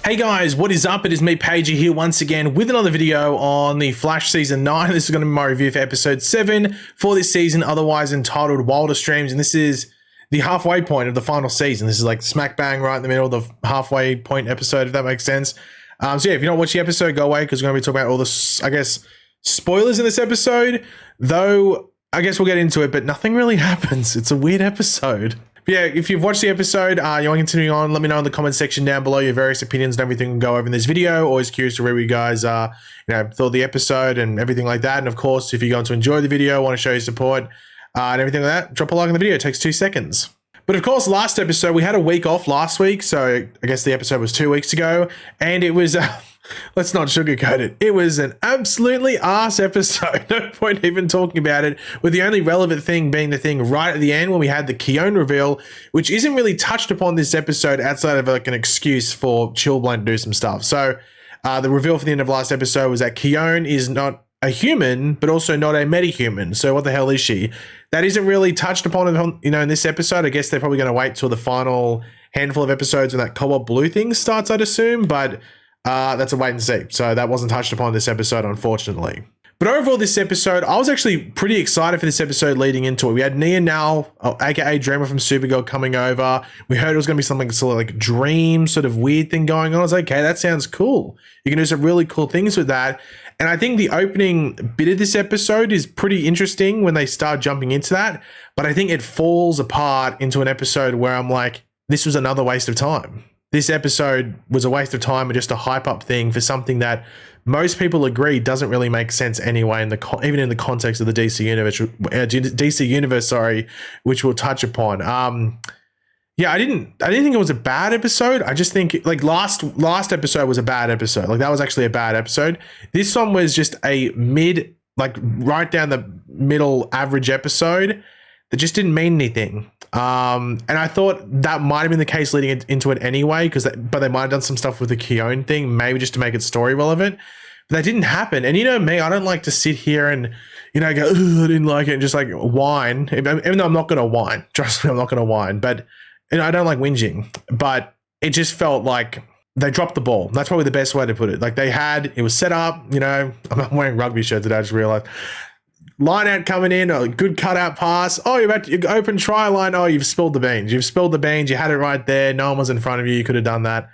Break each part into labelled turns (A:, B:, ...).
A: Hey guys, what is up? It is me, Pagey, here once again with another video on the Flash Season 9. This is going to be my review for Episode 7 for this season, otherwise entitled Wilder Streams, and this is the halfway point of the final season. This is like smack bang right in the middle of the halfway point episode, if that makes sense. So yeah, if you don't watch the episode, go away, because we're going to be talking about all the, I guess, spoilers in this episode, though I guess we'll get into it, but nothing really happens. It's a weird episode. Yeah, if you've watched the episode, you want to continue on, let me know in the comment section down below your various opinions and everything we'll go over in this video. Always curious to read what you guys thought of the episode and everything like that. And of course, if you're going to enjoy the video, want to show your support and everything like that, drop a like on the video. It takes 2 seconds. But of course, last episode, we had a week off last week. So I guess the episode was 2 weeks ago. And it was, let's not sugarcoat it. It was an absolutely arse episode. No point even talking about it, with the only relevant thing being the thing right at the end when we had the Keone reveal, which isn't really touched upon this episode outside of like an excuse for Chillblain to do some stuff. So the reveal for the end of last episode was that Keone is not a human, but also not a metahuman. So what the hell is she? That isn't really touched upon, in this episode. I guess they're probably going to wait till the final handful of episodes when that Cobalt blue thing starts, I'd assume, but that's a wait and see. So that wasn't touched upon this episode, unfortunately. But overall, this episode, I was actually pretty excited for this episode leading into it. We had Nia now, aka Dreamer from Supergirl, coming over. We heard it was going to be something sort of like dream, sort of weird thing going on. I was like, okay, that sounds cool. You can do some really cool things with that. And I think the opening bit of this episode is pretty interesting when they start jumping into that. But I think it falls apart into an episode where I'm like, this was another waste of time. This episode was a waste of time and just a hype up thing for something that most people agree doesn't really make sense anyway, even in the context of the DC universe, which we'll touch upon. Yeah, I didn't think it was a bad episode. I just think like last episode was a bad episode. Like that was actually a bad episode. This one was just a right down the middle average episode that just didn't mean anything. And I thought that might have been the case leading into it anyway, but they might have done some stuff with the Keone thing, maybe just to make it story relevant. But that didn't happen. And you know me, I don't like to sit here and, go, I didn't like it, and just like whine, even though I'm not going to whine. Trust me, I'm not going to whine. But I don't like whinging. But it just felt like they dropped the ball. That's probably the best way to put it. Like it was set up, I'm wearing rugby shirt today, I just realized. Line out coming in, a good cutout pass. Oh, you're about to open try line. Oh, you've spilled the beans. You've spilled the beans. You had it right there. No one was in front of you. You could have done that.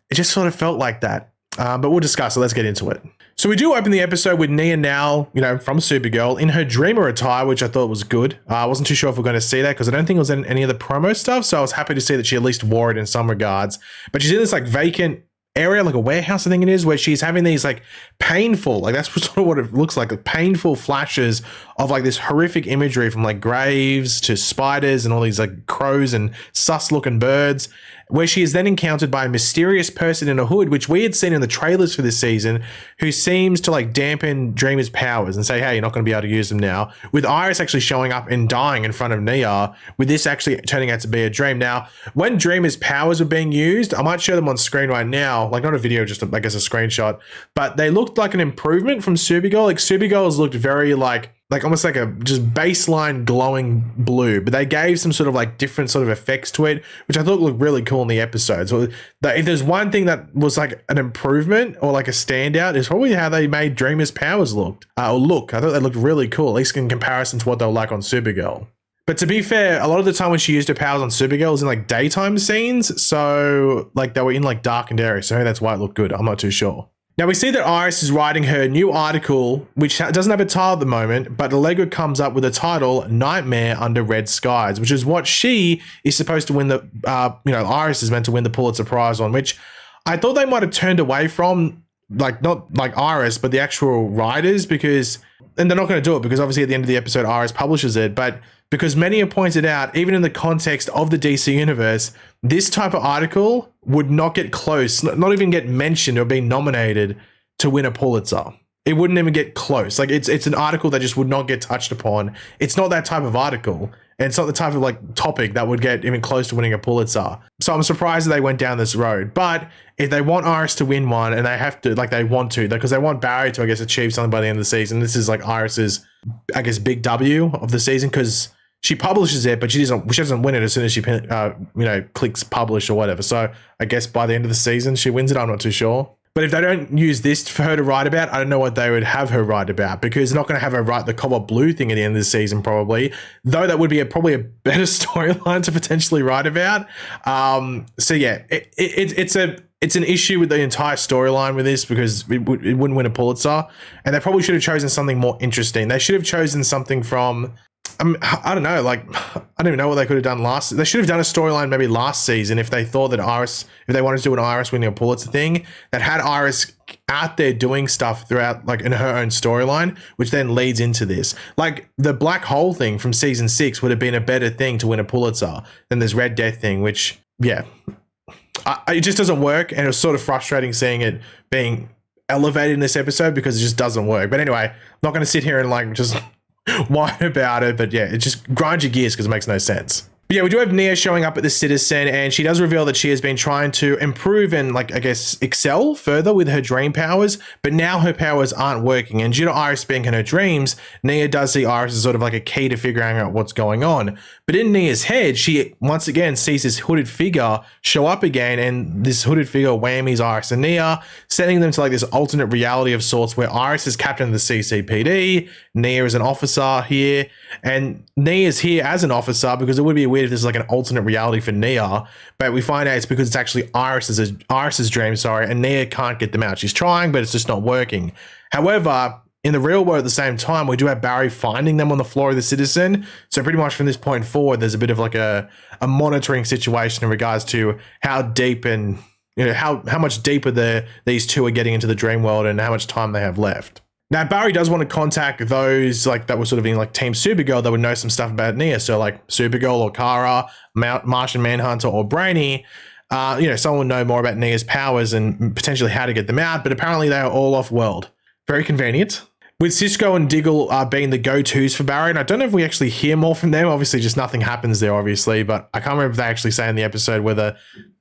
A: It just sort of felt like that. But we'll discuss it. Let's get into it. So we do open the episode with Nia now, from Supergirl in her Dreamer attire, which I thought was good. I wasn't too sure if we're going to see that because I don't think it was in any of the promo stuff. So I was happy to see that she at least wore it in some regards. But she's in this like vacant area, like a warehouse, I think it is, where she's having these like painful, like that's sort of what it looks like painful flashes of like this horrific imagery from like graves to spiders and all these like crows and sus looking birds, where she is then encountered by a mysterious person in a hood, which we had seen in the trailers for this season, who seems to like dampen Dreamer's powers and say, hey, you're not going to be able to use them now, with Iris actually showing up and dying in front of Nia, with this actually turning out to be a dream. Now, when Dreamer's powers were being used, I might show them on screen right now, like not a video, just I guess a screenshot, but they looked like an improvement from Supergirl. Like Supergirl's looked very like almost like a just baseline glowing blue, but they gave some sort of like different sort of effects to it, which I thought looked really cool in the episode. So if there's one thing that was like an improvement or like a standout, is probably how they made Dreamer's powers look. I thought they looked really cool, at least in comparison to what they were like on Supergirl. But to be fair, a lot of the time when she used her powers on Supergirl was in like daytime scenes. So like they were in like darkened areas. So maybe that's why it looked good. I'm not too sure. Now we see that Iris is writing her new article, which doesn't have a title at the moment, but Allegra comes up with a title, Nightmare Under Red Skies, which is what she is supposed to win the, Iris is meant to win the Pulitzer Prize on, which I thought they might have turned away from, like not like Iris, but the actual writers, and they're not going to do it because obviously at the end of the episode, Iris publishes it, but because many have pointed out, even in the context of the DC universe, this type of article would not get close, not even get mentioned or be nominated to win a Pulitzer. It wouldn't even get close. Like it's an article that just would not get touched upon. It's not that type of article. And it's not the type of like topic that would get even close to winning a Pulitzer. So I'm surprised that they went down this road. But if they want Iris to win one, and they have to, like they want to, because they want Barry to, I guess, achieve something by the end of the season. This is like Iris's, I guess, big W of the season, because she publishes it, but she doesn't win it as soon as she clicks publish or whatever. So I guess by the end of the season she wins it. I'm not too sure. But if they don't use this for her to write about, I don't know what they would have her write about, because they're not going to have her write the Cobalt Blue thing at the end of the season, probably. Though that would be probably a better storyline to potentially write about. So yeah, it's an issue with the entire storyline with this, because it wouldn't win a Pulitzer, and they probably should have chosen something more interesting. They should have chosen something from, I don't know, like, I don't even know what they could have done last. They should have done a storyline maybe last season if they thought that Iris, if they wanted to do an Iris winning a Pulitzer thing, that had Iris out there doing stuff throughout, like in her own storyline, which then leads into this. Like the black hole thing from season 6 would have been a better thing to win a Pulitzer than this Red Death thing, which, yeah, it just doesn't work. And it was sort of frustrating seeing it being elevated in this episode, because it just doesn't work. But anyway, I'm not going to sit here and like just whine about it, but yeah, it just grinds your gears because it makes no sense. But yeah, we do have Nia showing up at the Citizen, and she does reveal that she has been trying to improve and, like, I guess, excel further with her dream powers, but now her powers aren't working. And due to Iris being in her dreams, Nia does see Iris as sort of like a key to figuring out what's going on. But in Nia's head, she once again sees this hooded figure show up again, and this hooded figure whammies Iris and Nia, sending them to like this alternate reality of sorts where Iris is captain of the CCPD, Nia is an officer here, and Nia's here as an officer because it would be weird if this is like an alternate reality for Nia, but we find out it's because it's actually Iris's dream, and Nia can't get them out. She's trying, but it's just not working. However, in the real world at the same time, we do have Barry finding them on the floor of the Citizen. So pretty much from this point forward, there's a bit of like a monitoring situation in regards to how deep and, you know, how much deeper these two are getting into the dream world and how much time they have left. Now, Barry does want to contact those like that were sort of in like Team Supergirl that would know some stuff about Nia. So like Supergirl or Kara, Martian Manhunter or Brainy. Someone would know more about Nia's powers and potentially how to get them out, but apparently they are all off-world. Very convenient. With Cisco and Diggle being the go-tos for Barry, and I don't know if we actually hear more from them. Obviously, just nothing happens there, obviously, but I can't remember if they actually say in the episode whether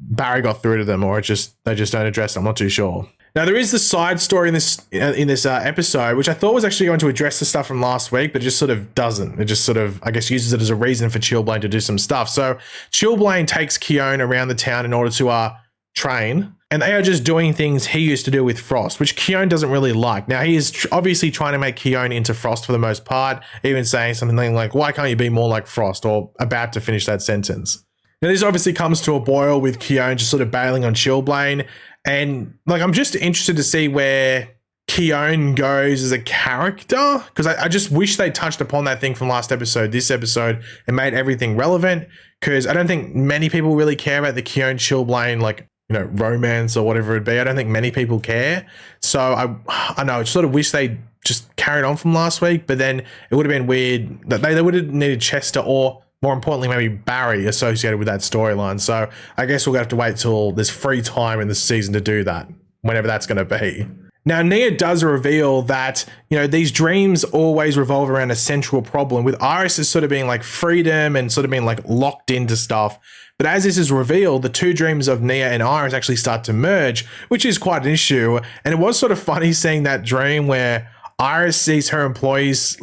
A: Barry got through to them or they just don't address it. I'm not too sure. Now, there is the side story in this episode, which I thought was actually going to address the stuff from last week, but it just sort of doesn't. It just sort of, I guess, uses it as a reason for Chillblaine to do some stuff. So Chillblaine takes Keone around the town in order to train, and they are just doing things he used to do with Frost, which Keone doesn't really like. Now, he is obviously trying to make Keone into Frost for the most part, even saying something like, why can't you be more like Frost, or about to finish that sentence. Now, this obviously comes to a boil with Keone just sort of bailing on Chillblaine. And like, I'm just interested to see where Keone goes as a character, because I just wish they touched upon that thing from last episode, this episode, and made everything relevant, because I don't think many people really care about the Keone Chillblaine, like, romance or whatever it be. I don't think many people care. So I know, I sort of wish they just carried on from last week, but then it would have been weird that they would have needed Chester, or more importantly, maybe Barry associated with that storyline. So I guess we'll have to wait till there's free time in the season to do that, whenever that's going to be. Now, Nia does reveal that, these dreams always revolve around a central problem, with Iris as sort of being like freedom and sort of being like locked into stuff. But as this is revealed, the two dreams of Nia and Iris actually start to merge, which is quite an issue. And it was sort of funny seeing that dream where Iris sees her employees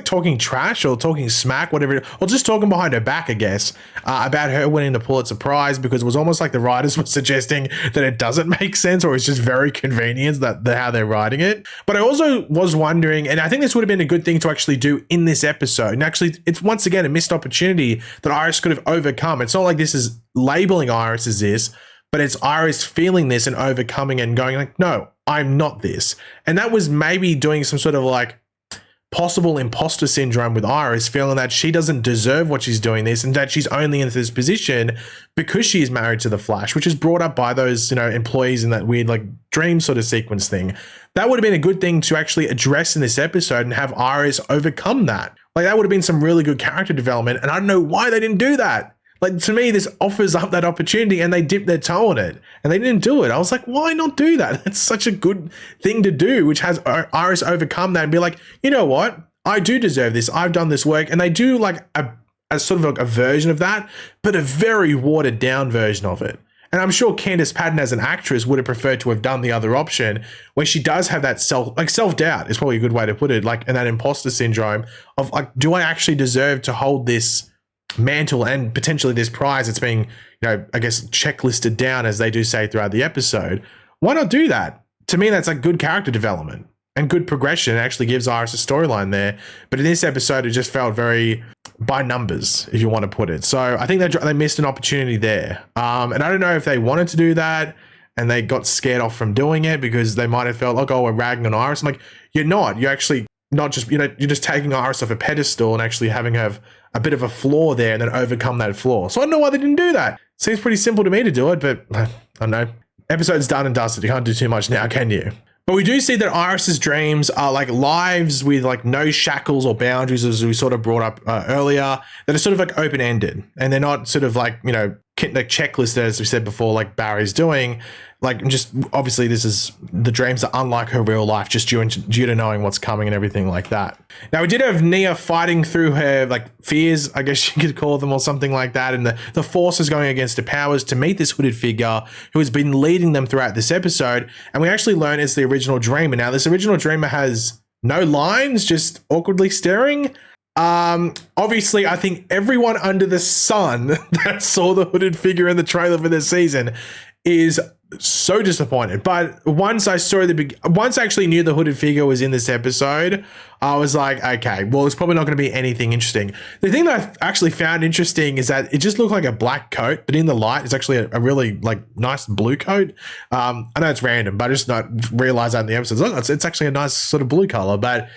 A: talking trash or talking smack, whatever, or just talking behind her back, I guess, about her winning the Pulitzer Prize, because it was almost like the writers were suggesting that it doesn't make sense, or it's just very convenient how they're writing it. But I also was wondering, and I think this would have been a good thing to actually do in this episode, and actually it's once again a missed opportunity that Iris could have overcome. It's not like this is labeling Iris as this, but it's Iris feeling this and overcoming it and going like, no, I'm not this. And that was maybe doing some sort of like possible imposter syndrome with Iris, feeling that she doesn't deserve what she's doing this, and that she's only in this position because she is married to the Flash, which is brought up by those, employees in that weird like dream sort of sequence thing. That would have been a good thing to actually address in this episode and have Iris overcome that. Like, that would have been some really good character development, and I don't know why they didn't do that. Like, to me, this offers up that opportunity, and they dipped their toe on it, and they didn't do it. I was like, why not do that? It's such a good thing to do, which has Iris overcome that and be like, you know what? I do deserve this. I've done this work. And they do like a sort of like a version of that, but a very watered down version of it. And I'm sure Candice Patton as an actress would have preferred to have done the other option, where she does have that self-doubt is probably a good way to put it, like, and that imposter syndrome of like, do I actually deserve to hold this mantle and potentially this prize that's being, I guess, checklisted down, as they do say throughout the episode. Why not do that? To me, that's like good character development and good progression. It actually gives Iris a storyline there. But in this episode, it just felt very by numbers, if you want to put it. So I think they missed an opportunity there. And I don't know if they wanted to do that and they got scared off from doing it because they might have felt like, oh, we're ragging on Iris. I'm like, you're not. You're actually not just, you're just taking Iris off a pedestal and actually having her have a bit of a flaw there and then overcome that flaw. So I don't know why they didn't do that. Seems pretty simple to me to do it, but I don't know. Episode's done and dusted. You can't do too much now, can you? But we do see that Iris's dreams are like lives with like no shackles or boundaries, as we sort of brought up earlier, that are sort of like open-ended, and they're not sort of like, the checklist, as we said before, like Barry's doing. Like, just obviously this is, the dreams are unlike her real life, just due to knowing what's coming and everything like that. Now, we did have Nia fighting through her like fears, I guess you could call them, or something like that, and the forces going against her powers to meet this hooded figure who has been leading them throughout this episode. And we actually learn it's the original dreamer. Now, this original dreamer has no lines, just awkwardly staring. Obviously, I think everyone under the sun that saw the hooded figure in the trailer for this season is so disappointed. But once I actually knew the hooded figure was in this episode, I was like, okay, well, it's probably not going to be anything interesting. The thing that I actually found interesting is that it just looked like a black coat, but in the light, it's actually a really like nice blue coat. I know it's random, but I just not realized that in the episode. Look, it's actually a nice sort of blue color. But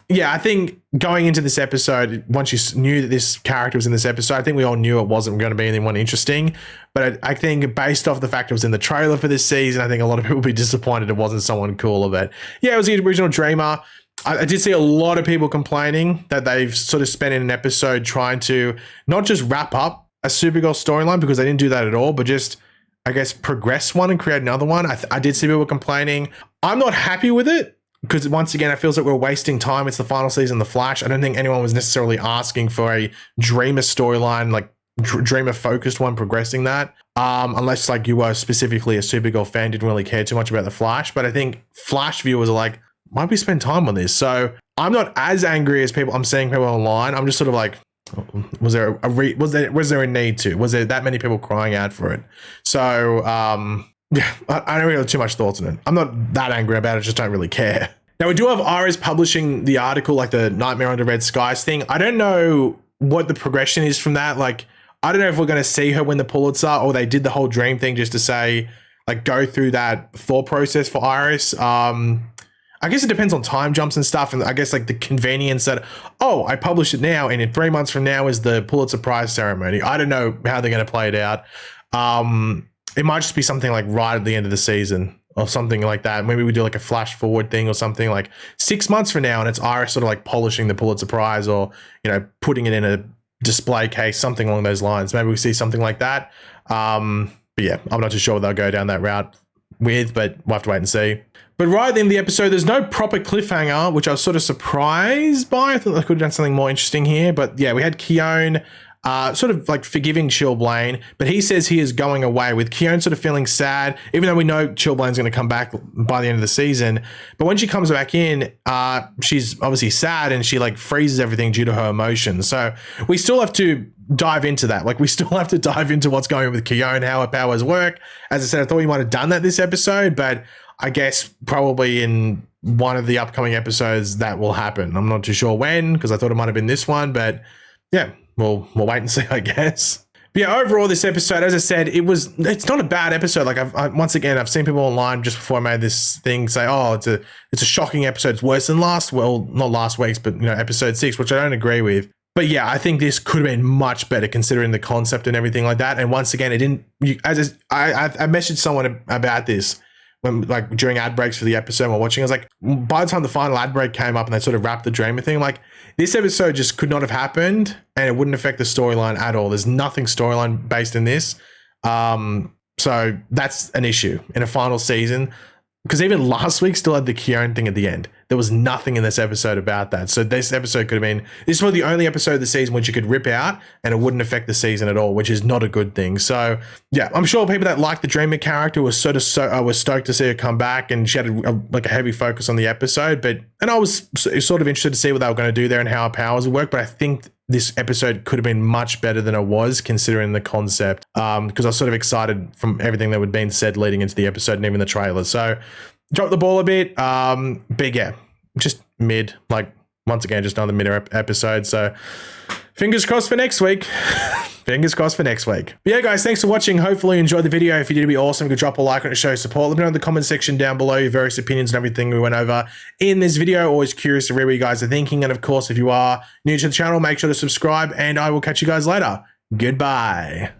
A: yeah, I think going into this episode, once you knew that this character was in this episode, I think we all knew it wasn't going to be anyone interesting. But I think based off the fact it was in the trailer for this season, I think a lot of people will be disappointed it wasn't someone cooler. But yeah, it was the original Dreamer. I did see a lot of people complaining that they've sort of spent in an episode trying to not just wrap up a Supergirl storyline, because they didn't do that at all, but just, I guess, progress one and create another one. I did see people complaining. I'm not happy with it, because once again, it feels like we're wasting time. It's the final season of The Flash. I don't think anyone was necessarily asking for a Dreamer storyline, like Dreamer focused one, progressing that. Unless like you were specifically a Supergirl fan, didn't really care too much about The Flash. But I think Flash viewers are like, why don't we spend time on this? So I'm not as angry as I'm seeing people online. I'm just sort of like, was there a need to? Was there that many people crying out for it? So yeah, I don't really have too much thoughts on it. I'm not that angry about it, just don't really care. Now, we do have Iris publishing the article, like the Nightmare Under Red Skies thing. I don't know what the progression is from that. Like, I don't know if we're going to see her win the Pulitzer, or they did the whole dream thing just to say, like, go through that thought process for Iris. I guess it depends on time jumps and stuff. And I guess like the convenience that, oh, I published it now, and in 3 months from now is the Pulitzer Prize ceremony. I don't know how they're going to play it out. It might just be something like right at the end of the season or something like that. Maybe we do like a flash forward thing or something like 6 months from now, and it's Iris sort of like polishing the Pulitzer Prize, or, putting it in a display case, something along those lines. Maybe we see something like that. But yeah, I'm not too sure they'll go down that route with, but we'll have to wait and see. But right at the end of the episode, there's no proper cliffhanger, which I was sort of surprised by. I thought they could have done something more interesting here. But yeah, we had Keone sort of like forgiving Chilblain, but he says he is going away, with Keone sort of feeling sad, even though we know Chilblain's going to come back by the end of the season. But when she comes back in, she's obviously sad, and she like freezes everything due to her emotions. So we still have to dive into that. Like, we still have to dive into what's going on with Keone, how her powers work. As I said, I thought we might have done that this episode, but I guess probably in one of the upcoming episodes that will happen. I'm not too sure when, because I thought it might have been this one, but yeah, we'll wait and see, I guess. But yeah, overall, this episode, as I said, it's not a bad episode. Like, once again, I've seen people online just before I made this thing say, oh, it's a shocking episode. It's worse than not last week's, but episode 6, which I don't agree with. But yeah, I think this could have been much better considering the concept and everything like that. And once again, it didn't. I messaged someone about this when, like, during ad breaks for the episode while watching. I was like, by the time the final ad break came up and they sort of wrapped the Dreamer thing, like, this episode just could not have happened, and it wouldn't affect the storyline at all. There's nothing storyline based in this. So that's an issue in a final season, because even last week still had the Keone thing at the end. there was nothing in this episode about that. So this episode could have been, this is probably the only episode of the season which you could rip out and it wouldn't affect the season at all, which is not a good thing. So yeah, I'm sure people that like the Dreamer character were were stoked to see her come back, and she had like a heavy focus on the episode. And I was sort of interested to see what they were going to do there and how her powers would work. But I think this episode could have been much better than it was, considering the concept, because I was sort of excited from everything that had been said leading into the episode and even the trailer. So dropped the ball a bit. But yeah, just mid, like once again, just another mid episode. So fingers crossed for next week. Fingers crossed for next week. But yeah, guys, thanks for watching. Hopefully you enjoyed the video. If you did, it'd be awesome. You could drop a like on it to show support. Let me know in the comment section down below your various opinions and everything we went over in this video. Always curious to read what you guys are thinking. And of course, if you are new to the channel, make sure to subscribe, and I will catch you guys later. Goodbye.